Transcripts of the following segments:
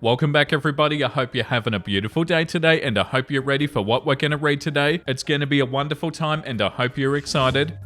Welcome back everybody, I hope you're having a beautiful day today and I hope you're ready for what we're going to read today. It's going to be a wonderful time and I hope you're excited.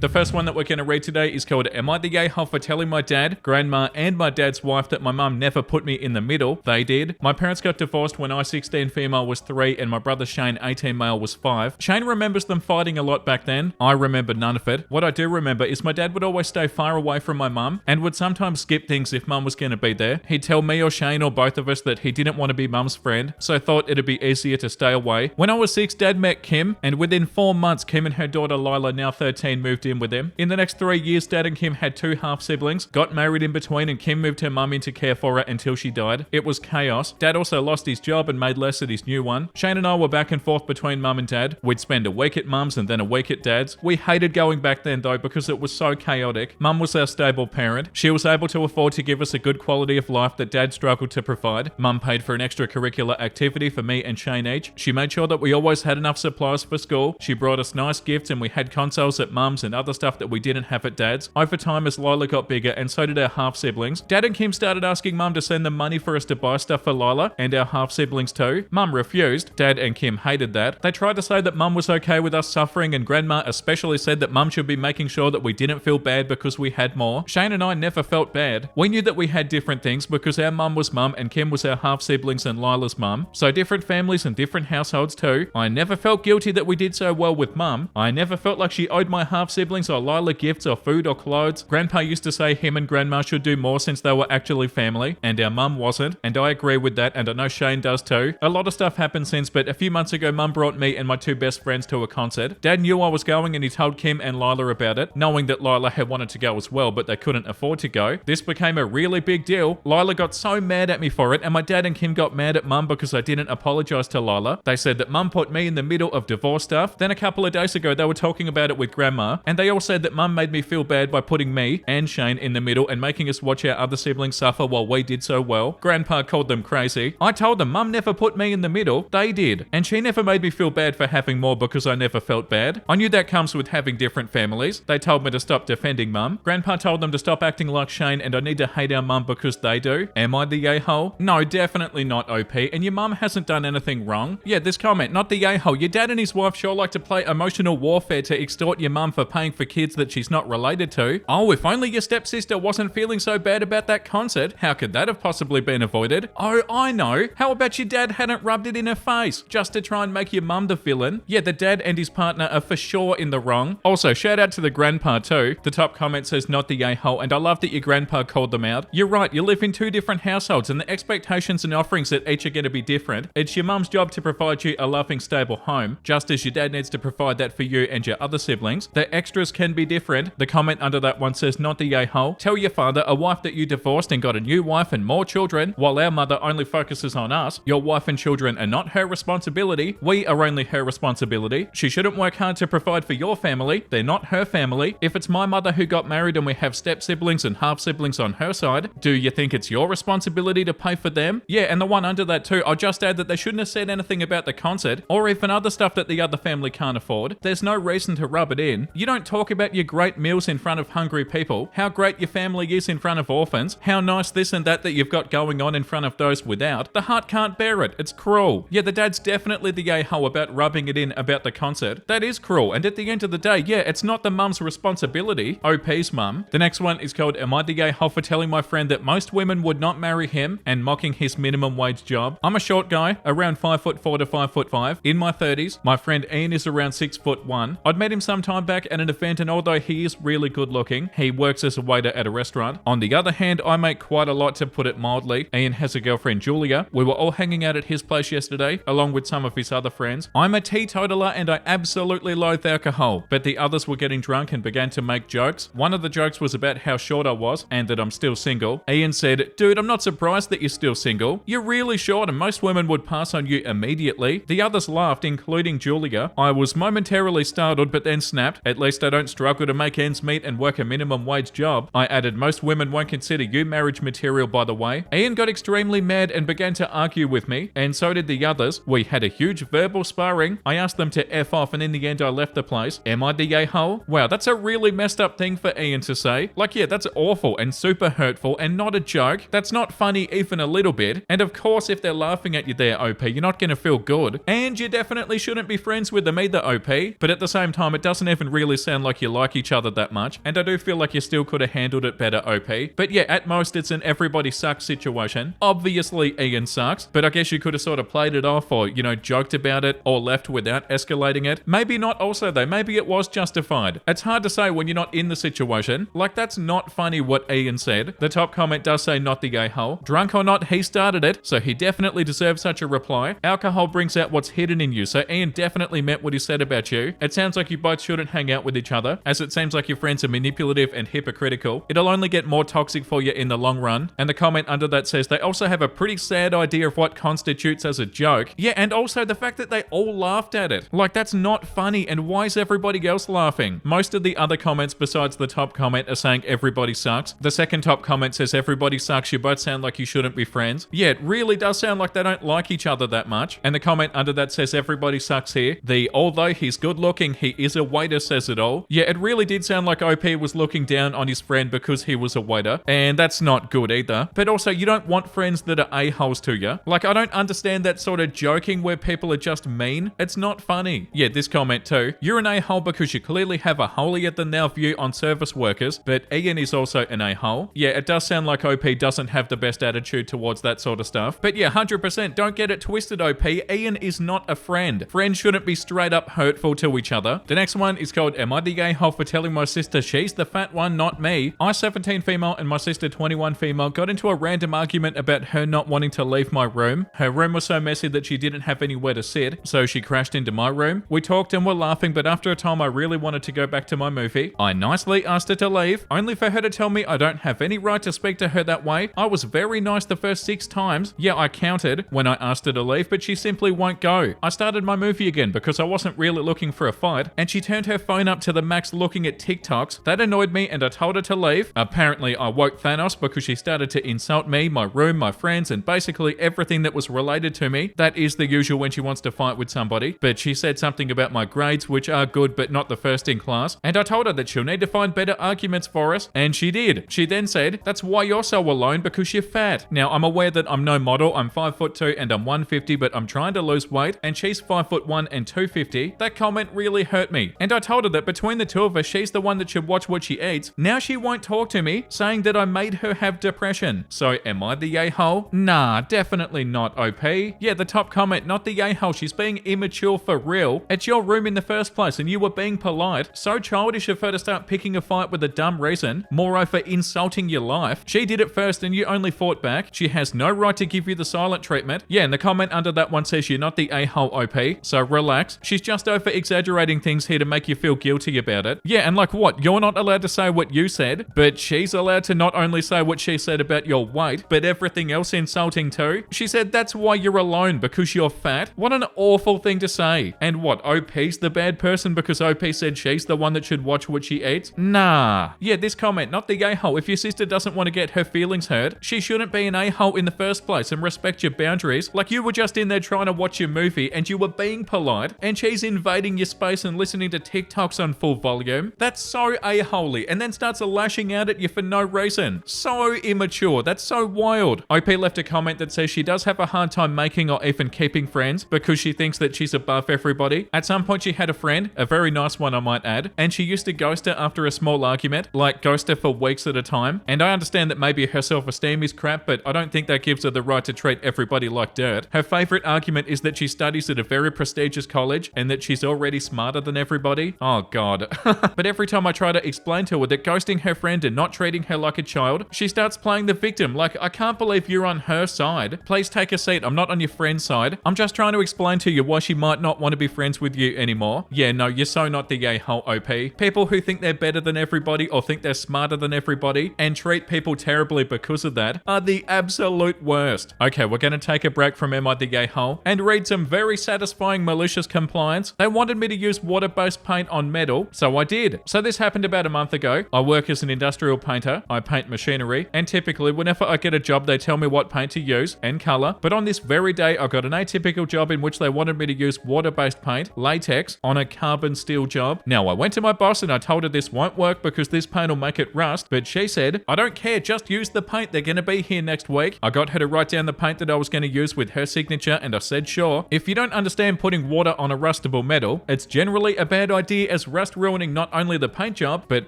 The first one that we're going to read today is called Am I the A-hole for telling my dad, grandma and my dad's wife that my mum never put me in the middle? They did. My parents got divorced when I 16 female was 3 and my brother Shane 18 male was 5. Shane remembers them fighting a lot back then. I remember none of it. What I do remember is my dad would always stay far away from my mum and would sometimes skip things if mum was going to be there. He'd tell me or Shane or both of us that he didn't want to be mum's friend, so thought it'd be easier to stay away. When I was 6, dad met Kim and within 4 months Kim and her daughter Lila, now 13, moved in with him. In the next 3 years, Dad and Kim had 2 half-siblings, got married in between, and Kim moved her mum in to care for her until she died. It was chaos. Dad also lost his job and made less at his new one. Shane and I were back and forth between mum and dad. We'd spend a week at mum's and then a week at dad's. We hated going back then though because it was so chaotic. Mum was our stable parent. She was able to afford to give us a good quality of life that dad struggled to provide. Mum paid for an extracurricular activity for me and Shane each. She made sure that we always had enough supplies for school. She brought us nice gifts and we had consoles at mum's and other stuff that we didn't have at dad's. Over time, as Lila got bigger and so did our half-siblings, Dad and Kim started asking Mum to send them money for us to buy stuff for Lila and our half-siblings too. Mum refused. Dad and Kim hated that. They tried to say that Mum was okay with us suffering and Grandma especially said that Mum should be making sure that we didn't feel bad because we had more. Shane and I never felt bad. We knew that we had different things because our mum was mum and Kim was our half-siblings and Lila's mum. So different families and different households too. I never felt guilty that we did so well with Mum. I never felt like she owed my half-siblings or Lila gifts or food or clothes. Grandpa used to say him and Grandma should do more since they were actually family, and our mum wasn't, and I agree with that, and I know Shane does too. A lot of stuff happened since, but a few months ago Mum brought me and my 2 best friends to a concert. Dad knew I was going and he told Kim and Lila about it, knowing that Lila had wanted to go as well, but they couldn't afford to go. This became a really big deal. Lila got so mad at me for it, and my dad and Kim got mad at Mum because I didn't apologize to Lila. They said that Mum put me in the middle of divorce stuff. Then a couple of days ago they were talking about it with Grandma, and they all said that Mum made me feel bad by putting me and Shane in the middle and making us watch our other siblings suffer while we did so well. Grandpa called them crazy. I told them Mum never put me in the middle. They did. And she never made me feel bad for having more because I never felt bad. I knew that comes with having different families. They told me to stop defending Mum. Grandpa told them to stop acting like Shane and I need to hate our mum because they do. Am I the a-hole? No, definitely not, OP. And your mum hasn't done anything wrong. Yeah, this comment, not the a-hole. Your dad and his wife sure like to play emotional warfare to extort your mum for paying for kids that she's not related to. Oh, if only your stepsister wasn't feeling so bad about that concert. How could that have possibly been avoided? Oh, I know. How about your dad hadn't rubbed it in her face just to try and make your mum the villain? Yeah, the dad and his partner are for sure in the wrong. Also, shout out to the grandpa too. The top comment says not the a-hole, and I love that your grandpa called them out. You're right, you live in 2 different households and the expectations and offerings at each are going to be different. It's your mum's job to provide you a loving, stable home, just as your dad needs to provide that for you and your other siblings. The extras can be different. The comment under that one says not the a-hole. Tell your father, a wife that you divorced and got a new wife and more children, while our mother only focuses on us. Your wife and children are not her responsibility. We are only her responsibility. She shouldn't work hard to provide for your family. They're not her family. If it's my mother who got married and we have step-siblings and half-siblings on her side, do you think it's your responsibility to pay for them? Yeah, and the one under that too, I'll just add that they shouldn't have said anything about the concert or even other stuff that the other family can't afford. There's no reason to rub it in. You don't talk about your great meals in front of hungry people, how great your family is in front of orphans, how nice this and that you've got going on in front of those without. The heart can't bear it. It's cruel. Yeah, the dad's definitely the a-hole about rubbing it in about the concert. That is cruel, and at the end of the day, yeah, it's not the mum's responsibility. OP's mum. The next one is called Am I the a-hole for telling my friend that most women would not marry him and mocking his minimum wage job? I'm a short guy, around 5'4" to 5'5", in my 30s. My friend Ian is around 6'1". I'd met him some time back at an event, and although he is really good looking, he works as a waiter at a restaurant. On the other hand, I make quite a lot, to put it mildly. Ian has a girlfriend, Julia. We were all hanging out at his place yesterday, along with some of his other friends. I'm a teetotaler and I absolutely loathe alcohol, but the others were getting drunk and began to make jokes. One of the jokes was about how short I was and that I'm still single. Ian said, "Dude, I'm not surprised that you're still single. You're really short and most women would pass on you immediately." The others laughed, including Julia. I was momentarily startled but then snapped. At least I don't struggle to make ends meet and work a minimum wage job. I added, most women won't consider you marriage material, by the way. Ian got extremely mad and began to argue with me, and so did the others. We had a huge verbal sparring. I asked them to F off, and in the end I left the place. Am I the a-hole? Wow, that's a really messed up thing for Ian to say. Like, yeah, that's awful and super hurtful and not a joke. That's not funny even a little bit. And of course, if they're laughing at you there, OP, you're not going to feel good. And you definitely shouldn't be friends with them either, OP. But at the same time, it doesn't even really sound like you like each other that much. And I do feel like you still could have handled it better, OP. But yeah, at most, it's an everybody sucks situation. Obviously, Ian sucks. But I guess you could have sort of played it off or, joked about it or left without escalating it. Maybe not also, though. Maybe it was justified. It's hard to say when you're not in the situation. Like, that's not funny what Ian said. The top comment does say not the a-hole. Drunk or not, he started it, so he definitely deserves such a reply. Alcohol brings out what's hidden in you, so Ian definitely meant what he said about you. It sounds like you both shouldn't hang out with each other, as it seems like your friends are manipulative and hypocritical. It'll only get more toxic for you in the long run. And the comment under that says they also have a pretty sad idea of what constitutes as a joke. Yeah, and also the fact that they all laughed at it. Like, that's not funny, and why is everybody else laughing? Most of the other comments besides the top comment are saying everybody sucks. The second top comment says everybody sucks, you both sound like you shouldn't be friends. Yeah, it really does sound like they don't like each other that much. And the comment under that says everybody sucks here. The although he's good looking, he is a waiter says it all. Yeah, it really did sound like OP was looking down on his friend because he was a waiter. And that's not good either. But also, you don't want friends that are a-holes to you. Like, I don't understand that sort of joking where people are just mean. It's not funny. Yeah, this comment too. You're an a-hole because you clearly have a holier-than-thou view on service workers, but Ian is also an a-hole. Yeah, it does sound like OP doesn't have the best attitude towards that sort of stuff. But yeah, 100%, don't get it twisted, OP. Ian is not a friend. Friends shouldn't be straight up hurtful to each other. The next one is called, am I the a-hole for telling my sister she's the fat one, not me? I, 17 female, and my sister, 21 female, got into a random argument about her not wanting to leave my room. Her room was so messy that she didn't have anywhere to sit, so she crashed into my room. We talked and were laughing, but after a time I really wanted to go back to my movie. I nicely asked her to leave, only for her to tell me I don't have any right to speak to her that way. I was very nice the first 6 times. Yeah, I counted when I asked her to leave, but she simply won't go. I started my movie again because I wasn't really looking for a fight, and she turned her phone up to the max looking at TikToks. That annoyed me and I told her to leave. Apparently I woke Thanos because she started to insult me, my room, my friends, and basically everything that was related to me. That is the usual when she wants to fight with somebody. But she said something about my grades, which are good but not the first in class, and I told her that she'll need to find better arguments for us, and she did. She then said, that's why you're so alone, because you're fat. Now, I'm aware that I'm no model. I'm 5'2" and I'm 150, but I'm trying to lose weight, and she's 5'1" and 250. That comment really hurt me, and I told her that between the two of us, she's the one that should watch what she eats. Now she won't talk to me, saying that I made her have depression. So am I the a-hole? Nah, definitely not, OP. Yeah, the top comment, not the a-hole. She's being immature for real. It's your room in the first place, and you were being polite. So childish of her to start picking a fight with a dumb reason. Moreover, insulting your life. She did it first and you only fought back. She has no right to give you the silent treatment. Yeah, and the comment under that one says you're not the a-hole, OP. So relax. She's just over exaggerating things here to make you feel guilty about it. Yeah, and like what? You're not allowed to say what you said, but she's allowed to not only say what she said about your weight, but everything else insulting too. She said that's why you're alone, because you're fat. What an awful thing to say. And what, OP's the bad person because OP said she's the one that should watch what she eats? Nah. Yeah, this comment, not the a-hole. If your sister doesn't want to get her feelings hurt, she shouldn't be an a-hole in the first place and respect your boundaries. Like, you were just in there trying to watch your movie and you were being polite, and she's invading your space and listening to TikToks on full volume. That's so a-holey, and then starts lashing out at you for no reason. So immature. That's so wild. OP left a comment that says she does have a hard time making or even keeping friends because she thinks that she's above everybody. At some point she had a friend, a very nice one I might add, and she used to ghost her after a small argument, like ghost her for weeks at a time. And I understand that maybe her self-esteem is crap, but I don't think that gives her the right to treat everybody like dirt. Her favorite argument is that she studies at a very prestigious college and that she's already smarter than everybody. Oh god. But every time I try to explain to her that ghosting her friend and not treating her like a child, she starts playing the victim. Like, I can't believe you're on her side. Please take a seat. I'm not on your friend's side. I'm just trying to explain to you why she might not want to be friends with you anymore. Yeah, no, you're so not the a-hole, OP. People who think they're better than everybody or think they're smarter than everybody and treat people terribly because of that are the absolute worst. Okay, we're going to take a break from Am I the A-hole and read some very satisfying malicious compliance. They wanted me to use water-based paint on metal, so I did. So this happened about a month ago. I work as an industrial painter. I paint machinery, and typically whenever I get a job, they tell me what paint to use and color. But on this very day, I got an atypical job in which they wanted me to use water-based paint, latex, on a carbon steel job. Now, I went to my boss and I told her this won't work because this paint will make it rust, but she said, I don't care, just use the paint. They're going to be here next week. I got her to write down the paint that I was going to use with her signature, and I said, sure. If you don't understand putting water on a rustable metal, it's generally a bad idea, as rust ruining not only the paint job, but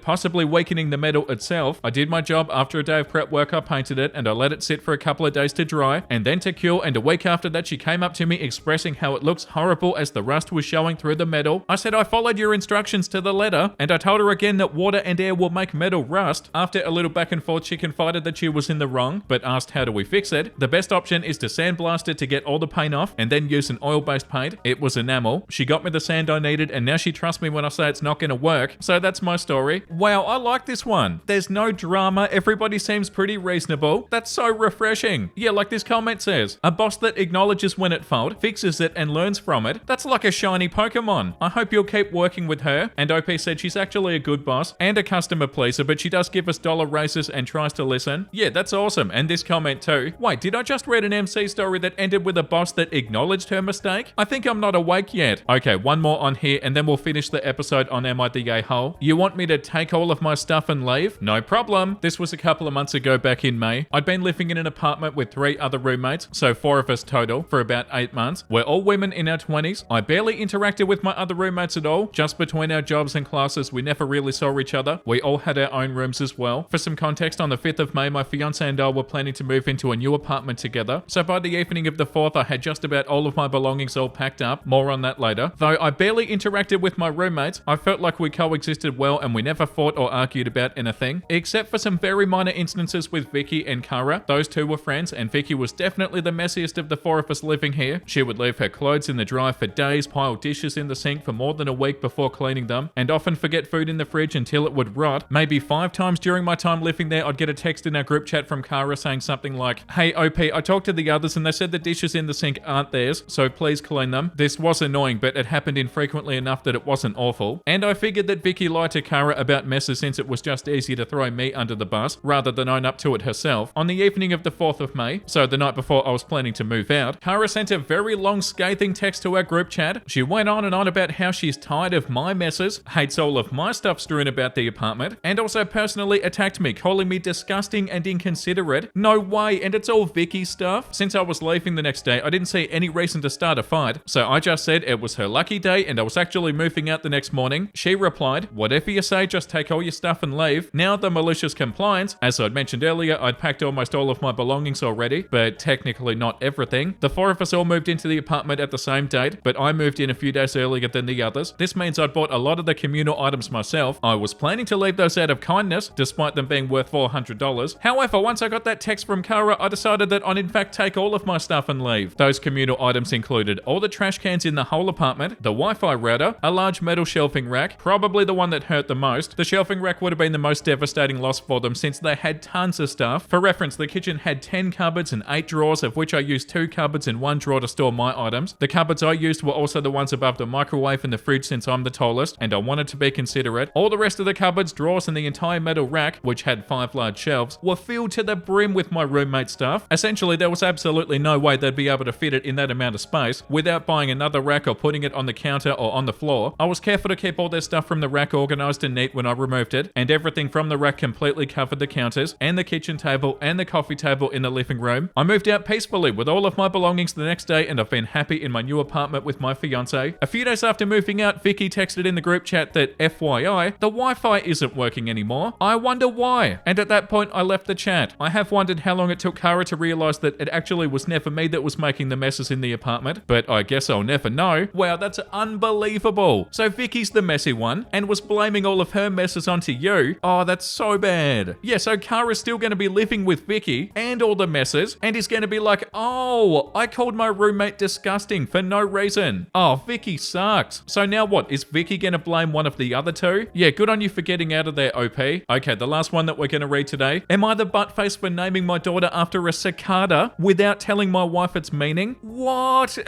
possibly weakening the metal itself. I did my job. After a day of prep work, I painted it, and I let it sit for a couple of days to dry, and then to cure, and a week after that, she came up to me expressing how it looks horrible as the rust was showing through the metal. I said I followed your instructions to the letter, and I told her again that water and air will make metal rust. After a little back and forth, she confided that she was in the wrong, but asked how do we fix it. The best option is to sandblast it to get all the paint off, and then use an oil-based paint. It was enamel. She got me the sand I needed, and now she trusts me when I say it's not going to work. So that's my story. Wow, I like this one. There's no drama. Everybody seems pretty reasonable. That's so refreshing. Yeah, like this comment says, a boss that acknowledges when at fault, fixes it, and learns from it. That's like a shiny Pokemon. I hope you'll keep working with her. And OP said she's actually a good boss and a customer pleaser, but she does give us dollar raises and tries to listen. Yeah, that's awesome. And this comment too. Wait, did I just read an MC story that ended with a boss that acknowledged her mistake? I think I'm not awake yet. Okay, one more on here and then we'll finish the episode on Am I the A-hole? You want me to take all of my stuff and leave? No problem. This was a couple of months ago back in May. I'd been living in an apartment with 3 other roommates, so 4 of us total, for about 8 months. We're all women in our 20s. I barely interacted with my other roommates at all. Just between our jobs and classes, we never really saw each other. We all had our own rooms as well. For some context, on the 5th of May, my fiance and I were planning to move into a new apartment together. So by the evening of the 4th, I had just about all of my belongings all packed up. More on that later. Though I barely interacted with my roommates, I felt like we coexisted well and we never fought or argued about anything, except for some very minor instances with Vicky and Kara. Those two were friends, and Vicky was definitely the messiest of the 4 of us living here. She would leave her clothes in the dryer for days, pile dishes in the sink for more than a week before cleaning them, and often forget food in the fridge until it would rot. Maybe 5 times during my time living there, I'd get a text in our group chat from Kara saying something like, hey OP, I talked to the others and they said the dishes in the sink aren't theirs, so please clean them. This was annoying, but it happened infrequently enough that it wasn't awful. And I figured that Vicky lied to Kara about messes since it was just easier to throw me under the bus rather than own up to it herself. On the evening of the 4th of May, so the night before I was planning to move out, Kara sent a very long scathing text to our group chat. She went on and on about how she's tired of my messes, hates all of my stuff strewn about the apartment, and also personally attacked me, calling me disgusting and inconsiderate. No way, and it's all Vicky's stuff. Since I was leaving the next day, I didn't see any reason to start a fight, so I just said it was her lucky day and I was actually moving out the next morning. She replied, whatever you say, just take all your stuff and leave. Now the malicious compliance, as I'd mentioned earlier, I'd packed almost all of my belongings already, but technically not everything. The 4 of us all moved into the apartment at the same date, but I moved in a few days earlier than the others. This means I'd bought a lot of the communal items myself. I was planning to leave those out of kindness, despite them being worth $400. However, once I got that text from Kara, I decided that I'd in fact take all of my stuff and leave. Those communal items included all the trash cans in the whole apartment, the Wi-Fi router, a large metal shelving rack, probably the one that hurt the most. The shelving rack would have been the most devastating loss for them since they had tons of stuff. For reference, the kitchen had 10 cupboards and 8 drawers, of which I used 2 cupboards and 1 drawer to store my items. The cupboards I used were also the ones above the microwave and the fridge since I'm the tallest, and I wanted to be considerate. All the rest of the cupboards, drawers, and the entire metal rack, which had 5 large shelves, were filled to the brim with my roommate's stuff. Essentially, there was absolutely no way they'd be able to fit it in that amount of space without buying another rack or putting it on the counter or on the floor. I was careful to keep all their stuff from the rack organized and neat when I removed it, and everything from the rack completely covered the counters and the kitchen table and the coffee table in the living room. I moved out peacefully with all of my belongings the next day, and I've been happy in my new apartment with my fiance. A few days after moving out, Vicky texted in the group chat that FYI, the Wi-Fi isn't working anymore. I wonder why. And at that point, I left the chat. I have wondered how long it took Kara to realize that it actually was never me that was making the messes in the apartment, but I guess I'll never know. Wow, that's unbelievable. So Vicky's the messy one and was blaming all of her messes onto you. Oh, that's so bad. Yeah, so Kara's still going to be living with Vicky and all the messes, and he's going to be like, oh, I called my roommate disgusting for no reason. Oh, Vicky sucks. So now what? Is Vicky going to blame one of the other two? Yeah, good on you for getting out of there, OP. Okay, the last one that we're going to read today. Am I the buttface for naming my daughter after a cicada without telling my wife its meaning? What?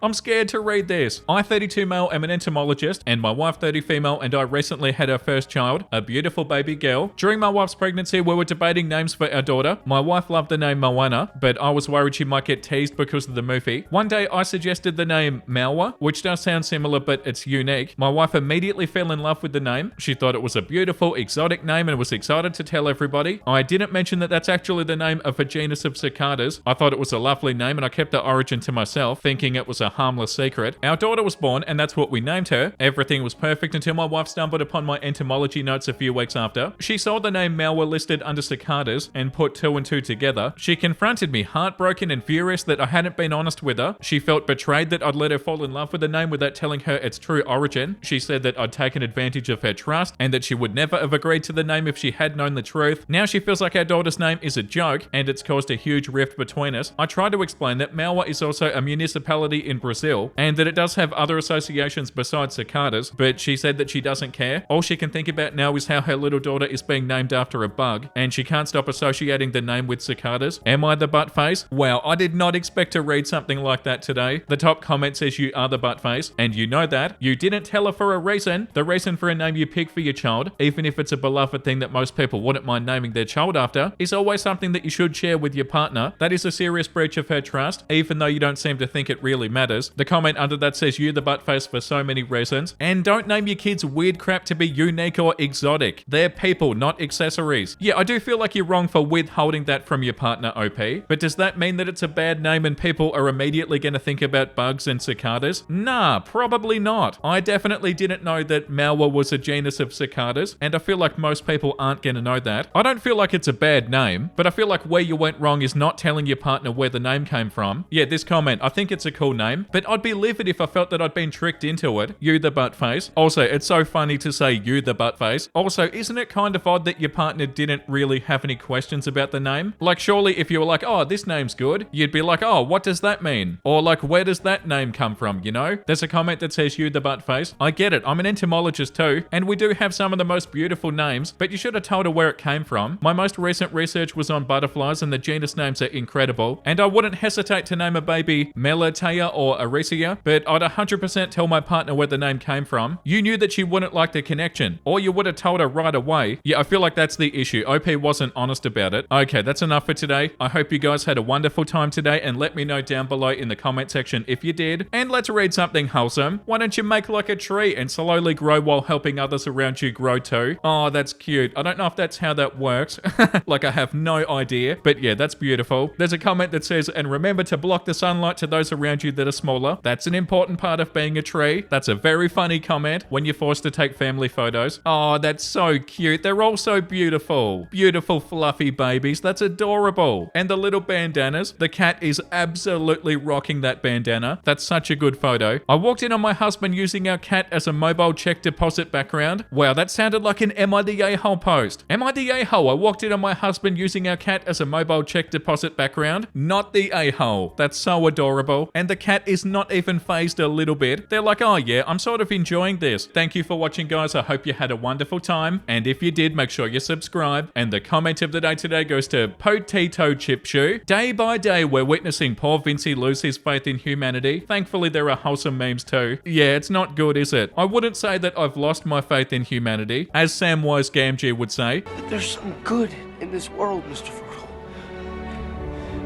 I'm scared to read this. I, 32 male, am an entomologist, and my wife 30 female and I recently had our first child, a beautiful baby girl. During my wife's pregnancy, we were debating names for our daughter. My wife loved the name Moana, but I was worried she might get teased because of the movie. One day I suggested the name Malwa, which does sound similar but it's unique. My wife immediately fell in love with the name. She thought it was a beautiful, exotic name and was excited to tell everybody. I didn't mention that that's actually the name of a genus of cicadas. I thought it was a lovely name and I kept the origin to myself, thinking it was a harmless secret. Our daughter was born and that's what we named her. Everything was perfect until my wife stumbled upon my entomology notes a few weeks after. She saw the name Malwa listed under cicadas and put 2 and 2 together. She confronted me, heartbroken and furious that I hadn't been honest with her. She felt betrayed that I'd let her fall in love with the name without telling her its true origin. She said that I'd taken advantage of her trust and that she would never have agreed to the name if she had known the truth. Now she feels like our daughter's name is a joke and it's caused a huge rift between us. I tried to explain that Malwa is also a municipality in Brazil and that it does have other associations besides cicadas, but she said that she doesn't care. All she can think about now is how her little daughter is being named after a bug and she can't stop associating the name with cicadas. Am I the butt face? Wow, I did not expect to read something like that today. The top comment says you are the butt face and you know that. You didn't tell her for a reason. The reason for a name you pick for your child, even if it's a beloved thing that most people wouldn't mind naming their child after, is always something that you should share with your partner. That is a serious breach of her trust, even though you don't seem to think it really matters. The comment under that says you the butt face for so many reasons. And don't name your kids weird crap to be unique or exotic. They're people, not accessories. Yeah, I do feel like you're wrong for withholding that from your partner, OP. But does that mean that it's a bad name and people are immediately going to think about bugs and cicadas? Nah, probably not. I definitely didn't know that Malwa was a genus of cicadas, and I feel like most people aren't going to know that. I don't feel like it's a bad name, but I feel like where you went wrong is not telling your partner where the name came from. Yeah, this comment, I think it's a cool name, but I'd be livid if I felt that I'd been tricked into it. You the butt face. Also, it's so funny to say you the butt face. Also, isn't it kind of odd that your partner didn't really have any questions about the name? Like, surely if you were like, oh, this name's good, you'd be like, oh, what does that mean? Or like, where does that name come from, you know? There's a comment that says you the butt face. I get it, I'm an entomologist too, and we do have some of the most beautiful names, but you should have told her where it came from. My most recent research was on butterflies and the genus names are incredible, and I wouldn't hesitate to name a baby Melatea or Aricia, but I'd 100% tell my partner where the name came from. You knew that she wouldn't like the connection, or you would have told her right away. Yeah, I feel like that's the issue. OP wasn't honest about it. Okay, that's enough for today. I hope you guys had a wonderful time today, and let me know down below in the comment section if you did. And let's read something wholesome. Why don't you make like a tree and slowly grow while helping others around you grow too? Oh, that's cute. I don't know if that's how that works. Like, I have no idea, but yeah, that's beautiful. There's a comment that says, and remember to block the sunlight to those around you that are smaller. That's an important part of being a tree. That's a very funny comment when you're forced to take family photos. Oh, that's so cute. They're all so beautiful. Beautiful fluffy babies. That's adorable. And the little bandanas. The cat is absolutely rocking that bandana. That's such a good photo. I walked in on my husband using our cat as a mobile check deposit background. Wow, that sounded like an Am I the A-hole post. Am I the a-hole? I walked in on my husband using our cat as a mobile check deposit background. Not the a-hole. That's so adorable. And the cat is not even phased a little bit. They're like, oh yeah, I'm sort of enjoying this. Thank you for watching, guys. I hope you had a wonderful time. And if you did, make sure you subscribe. And the comment of the day today goes to Potito Chip Shoe. Day by day, we're witnessing poor Vincey lose his faith in humanity. Thankfully, there are wholesome memes too. Yeah, it's not good, is it? I wouldn't say that I've lost my faith in humanity. As Samwise Gamgee would say, But there's some good in this world, Mr. Frodo.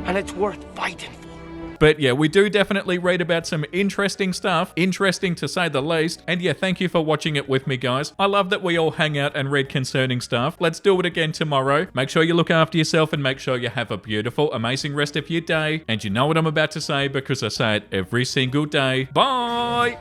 And it's worth fighting for. But yeah, we do definitely read about some interesting stuff. Interesting to say the least. And yeah, thank you for watching it with me, guys. I love that we all hang out and read concerning stuff. Let's do it again tomorrow. Make sure you look after yourself and make sure you have a beautiful, amazing rest of your day. And you know what I'm about to say because I say it every single day. Bye!